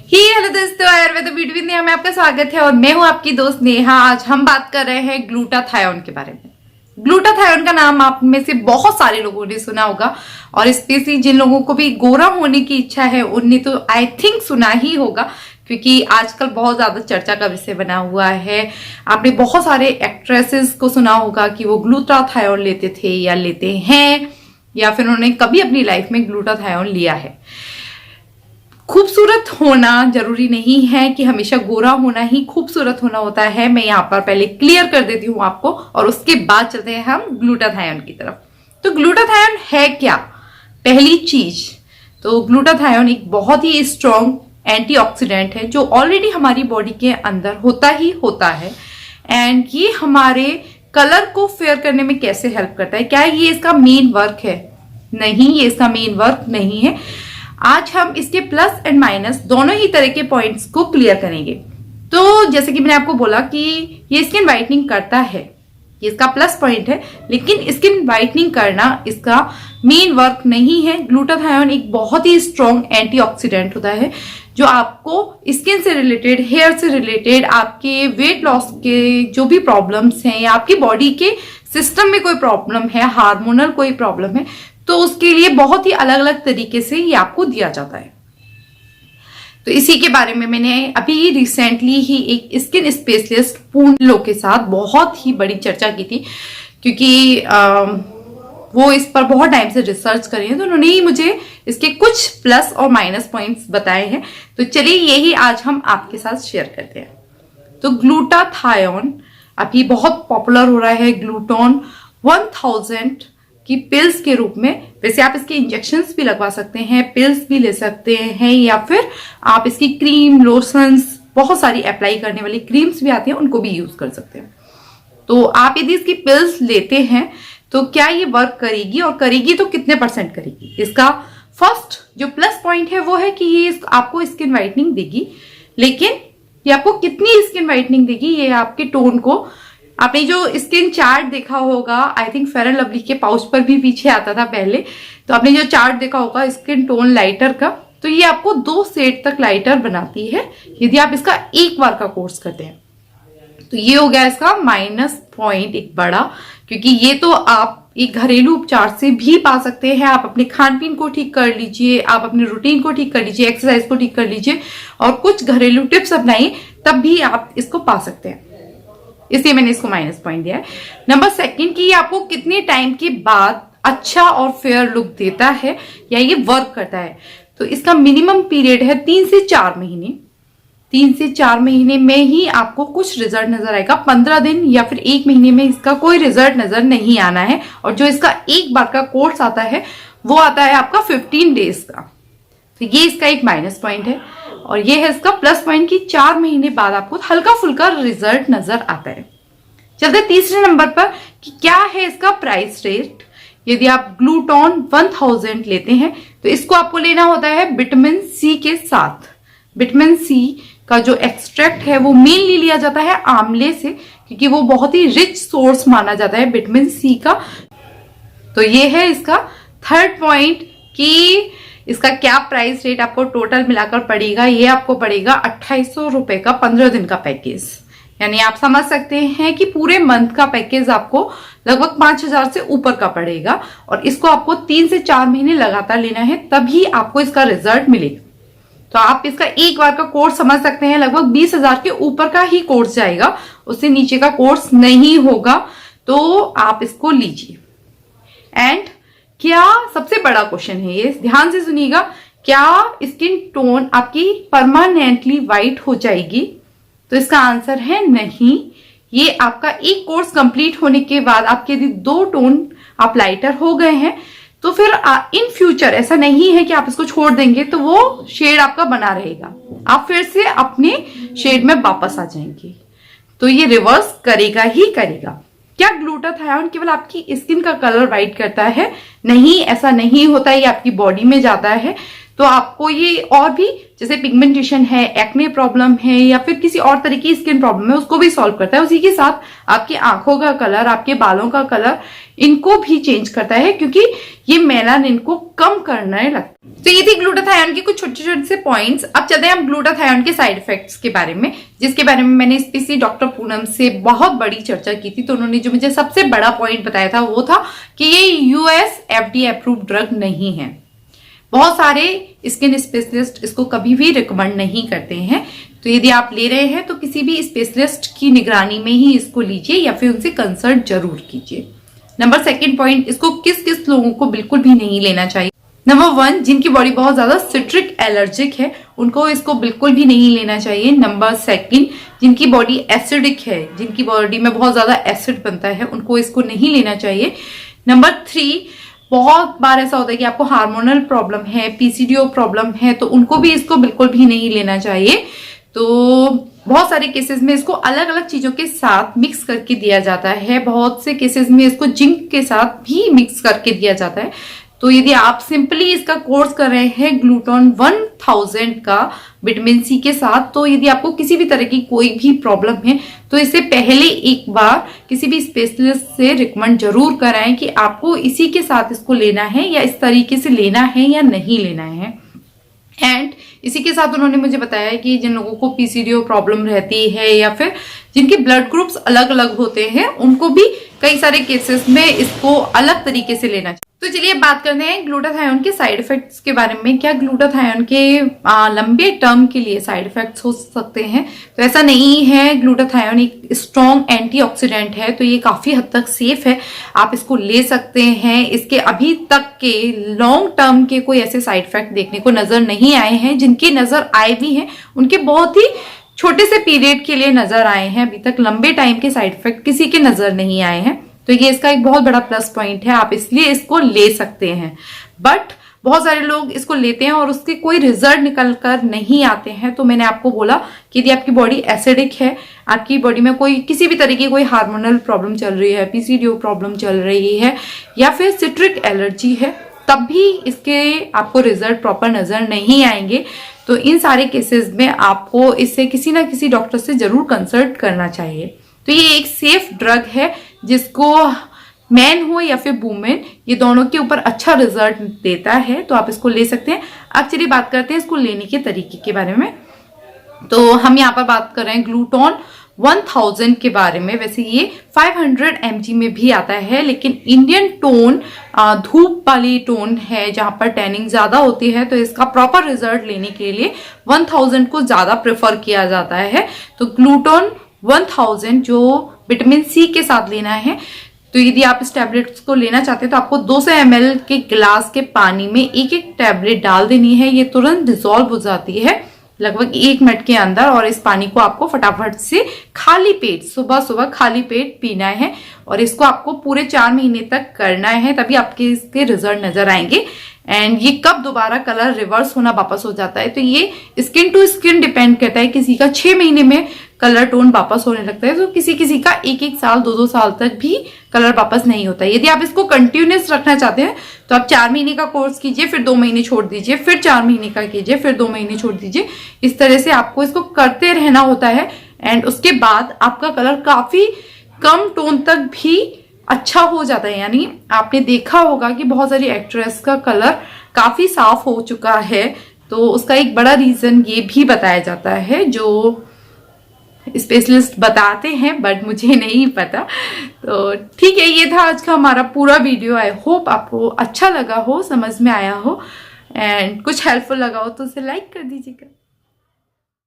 Hello दोस्तों, Ayurveda beauty with Neha में आपका स्वागत है और मैं हूं आपकी दोस्त नेहा। आज हम बात कर रहे हैं ग्लूटाथायोन के बारे में। ग्लूटाथायोन का नाम आप में से बहुत सारे लोगों ने सुना होगा और स्पेशली जिन लोगों को भी गोरा होने की इच्छा है उनने तो आई थिंक सुना ही होगा, क्योंकि आजकल बहुत ज्यादा चर्चा का विषय बना हुआ है। आपने बहुत सारे एक्ट्रेसेस को सुना होगा कि वो ग्लूटाथायोन लेते थे या लेते हैं, या फिर उन्होंने कभी अपनी लाइफ में ग्लूटाथायोन लिया है। खूबसूरत होना जरूरी नहीं है कि हमेशा गोरा होना ही खूबसूरत होना होता है। मैं यहाँ पर पहले क्लियर कर देती हूँ आपको और उसके बाद चलते हैं हम ग्लूटाथायोन की तरफ। तो ग्लूटाथायोन है क्या? पहली चीज तो ग्लूटाथायोन एक बहुत ही स्ट्रॉन्ग एंटीऑक्सीडेंट है जो ऑलरेडी हमारी बॉडी के अंदर होता ही होता है। एंड ये हमारे कलर को फेयर करने में कैसे हेल्प करता है? क्या ये इसका मेन वर्क है? नहीं, ये इसका मेन वर्क नहीं है। आज हम इसके प्लस एंड माइनस दोनों ही तरह के पॉइंट्स को क्लियर करेंगे। तो जैसे कि मैंने आपको बोला कि ये स्किन वाइटनिंग करता है, ये इसका प्लस पॉइंट है, लेकिन स्किन वाइटनिंग करना इसका मेन वर्क नहीं है। ग्लूटाथायोन एक बहुत ही स्ट्रॉन्ग एंटीऑक्सीडेंट होता है जो आपको स्किन से रिलेटेड, हेयर से रिलेटेड, आपके वेट लॉस के जो भी प्रॉब्लम्स हैं या आपकी बॉडी के सिस्टम में कोई प्रॉब्लम है, हार्मोनल कोई प्रॉब्लम है, तो उसके लिए बहुत ही अलग अलग तरीके से ये आपको दिया जाता है। तो इसी के बारे में मैंने अभी रिसेंटली ही एक स्किन स्पेशलिस्ट पूर्ण के साथ बहुत ही बड़ी चर्चा की थी, क्योंकि वो इस पर बहुत टाइम से रिसर्च कर रही है, तो उन्होंने ही मुझे इसके कुछ प्लस और माइनस पॉइंट्स बताए हैं। तो चलिए यही आज हम आपके साथ शेयर करते हैं। तो ग्लूटाथायोन अभी बहुत पॉपुलर हो रहा है ग्लूटोन 1000 की पिल्स के रूप में। वैसे आप इसके इंजेक्शंस भी लगवा सकते हैं, पिल्स भी ले सकते हैं, या फिर आप इसकी क्रीम, लोशंस, बहुत सारी अप्लाई करने वाली क्रीम्स भी आती हैं, उनको भी यूज कर सकते हैं। तो आप यदि इसकी पिल्स लेते हैं तो क्या ये वर्क करेगी, और करेगी तो कितने % करेगी? इसका फर्स्ट जो प्लस पॉइंट है वो है कि ये आपको स्किन वाइटनिंग देगी, लेकिन ये आपको कितनी स्किन वाइटनिंग देगी, ये आपके टोन को, आपने जो स्किन चार्ट देखा होगा, I think fair and lovely के पाउच पर भी पीछे आता था पहले, तो आपने जो चार्ट देखा होगा स्किन टोन लाइटर का, तो ये आपको 2 शेड तक लाइटर बनाती है यदि आप इसका एक बार का कोर्स करते हैं। तो ये हो गया इसका माइनस पॉइंट एक बड़ा, क्योंकि ये तो आप एक घरेलू उपचार से भी पा सकते हैं। आप अपने खान पीन को ठीक कर लीजिए, आप अपने रूटीन को ठीक कर लीजिए, एक्सरसाइज को ठीक कर लीजिए और कुछ घरेलू टिप्स अपनाइए, तब भी आप इसको पा सकते हैं। इसलिए मैंने इसको माइनस पॉइंट दिया है। नंबर सेकंड कि ये आपको कितने टाइम के बाद अच्छा और फेयर लुक देता है या ये वर्क करता है। तो इसका मिनिमम पीरियड है 3 से 4 महीने। 3 से 4 महीने में ही आपको कुछ रिजल्ट नजर आएगा। 15 दिन या फिर 1 महीने में इसका कोई रिजल्ट नजर नहीं आना है। और जो इसका एक बार का कोर्स आता है वो आता है आपका 15 डेज का। तो ये इसका एक माइनस पॉइंट है। और ये है इसका प्लस पॉइंट कि 4 महीने बाद आपको हल्का फुल्का रिजल्ट नजर आता है। चलते तीसरे नंबर पर कि क्या है इसका प्राइस रेट। यदि आप ग्लूटोन 1000 लेते हैं तो इसको आपको लेना होता है विटामिन सी के साथ। विटामिन सी का जो एक्सट्रैक्ट है वो मेनली लिया जाता है आंवले से, क्योंकि वो बहुत ही रिच सोर्स माना जाता है विटामिन सी का। तो ये है इसका थर्ड पॉइंट कि इसका क्या प्राइस रेट आपको टोटल मिलाकर पड़ेगा। ये आपको पड़ेगा 2800 रुपए का 15 दिन का पैकेज। यानी आप समझ सकते हैं कि पूरे मंथ का पैकेज आपको लगभग 5000 से ऊपर का पड़ेगा। और इसको आपको 3 से 4 महीने लगातार लेना है, तभी आपको इसका रिजल्ट मिलेगा। तो आप इसका एक बार का कोर्स समझ सकते हैं, लगभग 20,000 के ऊपर का ही कोर्स जाएगा, उससे नीचे का कोर्स नहीं होगा। तो आप इसको लीजिए। एंड क्या सबसे बड़ा क्वेश्चन है ये, ध्यान से सुनिएगा, क्या स्किन टोन आपकी परमानेंटली वाइट हो जाएगी? तो इसका आंसर है नहीं। ये आपका एक कोर्स कंप्लीट होने के बाद आपके यदि 2 टोन आप लाइटर हो गए हैं तो फिर इन फ्यूचर ऐसा नहीं है कि आप इसको छोड़ देंगे तो वो शेड आपका बना रहेगा, आप फिर से अपने शेड में वापस आ जाएंगे। तो ये रिवर्स करेगा ही करेगा। क्या ग्लूटाथायोन केवल आपकी स्किन का कलर वाइट करता है? नहीं, ऐसा नहीं होता है। ये आपकी बॉडी में जाता है तो आपको ये और भी जैसे पिगमेंटेशन है, एक्ने प्रॉब्लम है या फिर किसी और तरह की स्किन प्रॉब्लम है उसको भी सॉल्व करता है। उसी के साथ आपकी आंखों का कलर, आपके बालों का कलर, इनको भी चेंज करता है क्योंकि ये मेलानिन को कम करने लगता है। तो ये थी ग्लूटाथायोन के कुछ छोटे छोटे से पॉइंट्स। अब चलते हैं हम ग्लूटाथायोन के साइड इफेक्ट्स के बारे में, जिसके बारे में मैंने स्पेशली डॉक्टर पूनम से बहुत बड़ी चर्चा की थी। तो उन्होंने जो मुझे सबसे बड़ा पॉइंट बताया था वो था कि ये यूएस FDA अप्रूव्ड ड्रग नहीं है। बहुत सारे स्किन स्पेशलिस्ट इसको कभी भी रिकमेंड नहीं करते हैं। तो यदि आप ले रहे हैं तो किसी भी स्पेशलिस्ट की निगरानी में ही इसको लीजिए या फिर उनसे कंसल्ट जरूर कीजिए। नंबर सेकंड पॉइंट, इसको किस किस लोगों को बिल्कुल भी नहीं लेना चाहिए। नंबर 1, जिनकी बॉडी बहुत ज्यादा सिट्रिक एलर्जिक है उनको इसको बिल्कुल भी नहीं लेना चाहिए। नंबर 2, जिनकी बॉडी एसिडिक है, जिनकी बॉडी में बहुत ज्यादा एसिड बनता है, उनको इसको नहीं लेना चाहिए। नंबर 3, बहुत बार ऐसा होता है कि आपको हार्मोनल प्रॉब्लम है, पीसीडीओ प्रॉब्लम है, तो उनको भी इसको बिल्कुल भी नहीं लेना चाहिए। तो बहुत सारे केसेस में इसको अलग अलग चीजों के साथ मिक्स करके दिया जाता है। बहुत से केसेस में इसको जिंक के साथ भी मिक्स करके दिया जाता है। तो यदि आप सिंपली इसका कोर्स कर रहे हैं ग्लूटोन 1000 का विटामिन सी के साथ, तो यदि आपको किसी भी तरह की कोई भी प्रॉब्लम है तो इससे पहले एक बार किसी भी स्पेशलिस्ट से रिकमेंड जरूर कराएं कि आपको इसी के साथ इसको लेना है या इस तरीके से लेना है या नहीं लेना है। एंड इसी के साथ उन्होंने मुझे बताया कि जिन लोगों को पीसीडीओ प्रॉब्लम रहती है या फिर जिनके ब्लड ग्रुप्स अलग अलग होते हैं उनको भी कई सारे केसेस में इसको अलग तरीके से लेना चाहिए। तो चलिए बात करते हैं ग्लूटाथायोन के साइड इफेक्ट्स के बारे में। क्या ग्लूटाथायोन के लंबे टर्म के लिए साइड इफेक्ट्स हो सकते हैं? तो ऐसा नहीं है। ग्लूटाथायोन एक स्ट्रॉन्ग एंटीऑक्सीडेंट है, तो ये काफी हद तक सेफ है, आप इसको ले सकते हैं। इसके अभी तक के लॉन्ग टर्म के कोई ऐसे साइड इफेक्ट देखने को नजर नहीं आए हैं। जिनके नजर आए भी हैं उनके बहुत ही छोटे से पीरियड के लिए नजर आए हैं। अभी तक लंबे टाइम के साइड इफेक्ट किसी के नजर नहीं आए हैं। तो ये इसका एक बहुत बड़ा प्लस पॉइंट है, आप इसलिए इसको ले सकते हैं। बट बहुत सारे लोग इसको लेते हैं और उसके कोई रिजल्ट निकल कर नहीं आते हैं। तो मैंने आपको बोला कि यदि आपकी बॉडी एसिडिक है, आपकी बॉडी में कोई किसी भी तरह की कोई हार्मोनल प्रॉब्लम चल रही है, पीसीडीओ प्रॉब्लम चल रही है या फिर सिट्रिक एलर्जी है, तब भी इसके आपको रिजल्ट प्रॉपर नजर नहीं आएंगे। तो इन सारे केसेस में आपको इससे किसी ना किसी डॉक्टर से जरूर कंसल्ट करना चाहिए। तो ये एक सेफ ड्रग है जिसको मैन हो या फिर वुमेन, ये दोनों के ऊपर अच्छा रिजल्ट देता है, तो आप इसको ले सकते हैं। अब चलिए बात करते हैं इसको लेने के तरीके के बारे में। तो हम यहाँ पर बात कर रहे हैं ग्लूटोन 1000 के बारे में। वैसे ये 500 mg में भी आता है, लेकिन इंडियन टोन धूप वाली टोन है जहां पर टैनिंग ज्यादा होती है, तो इसका प्रॉपर रिजल्ट लेने के लिए 1000 को ज्यादा प्रेफर किया जाता है। तो ग्लूटोन 1000 जो विटामिन सी के साथ लेना है, तो यदि आप इस टैबलेट्स को लेना चाहते हैं तो आपको 200 ml के गिलास के पानी में एक एक टैबलेट डाल देनी है। ये तुरंत डिसॉल्व हो जाती है लगभग 1 मिनट के अंदर, और इस पानी को आपको फटाफट से खाली पेट सुबह सुबह खाली पेट पीना है। और इसको आपको पूरे 4 महीने तक करना है, तभी आपके इसके रिजल्ट नजर आएंगे। एंड ये कब दोबारा कलर रिवर्स होना वापस हो जाता है तो ये स्किन टू स्किन डिपेंड करता है। किसी का 6 महीने में कलर टोन वापस होने लगता है, तो किसी किसी का 1-1 साल 2-2 साल तक भी कलर वापस नहीं होता है। यदि आप इसको कंटिन्यूस रखना चाहते हैं तो आप 4 महीने का कोर्स कीजिए, फिर 2 महीने छोड़ दीजिए, फिर 4 महीने का कीजिए, फिर 2 महीने छोड़ दीजिए। इस तरह से आपको इसको करते रहना होता है। एंड उसके बाद आपका कलर काफी कम टोन तक भी अच्छा हो जाता है। यानी आपने देखा होगा कि बहुत सारी एक्ट्रेस का कलर काफी साफ हो चुका है, तो उसका एक बड़ा रीजन ये भी बताया जाता है जो स्पेशलिस्ट बताते हैं, बट मुझे नहीं पता। तो ठीक है, ये था आज का हमारा पूरा वीडियो। आई होप आपको अच्छा लगा हो, समझ में आया हो, एंड कुछ हेल्पफुल लगा हो तो उसे लाइक कर दीजिएगा।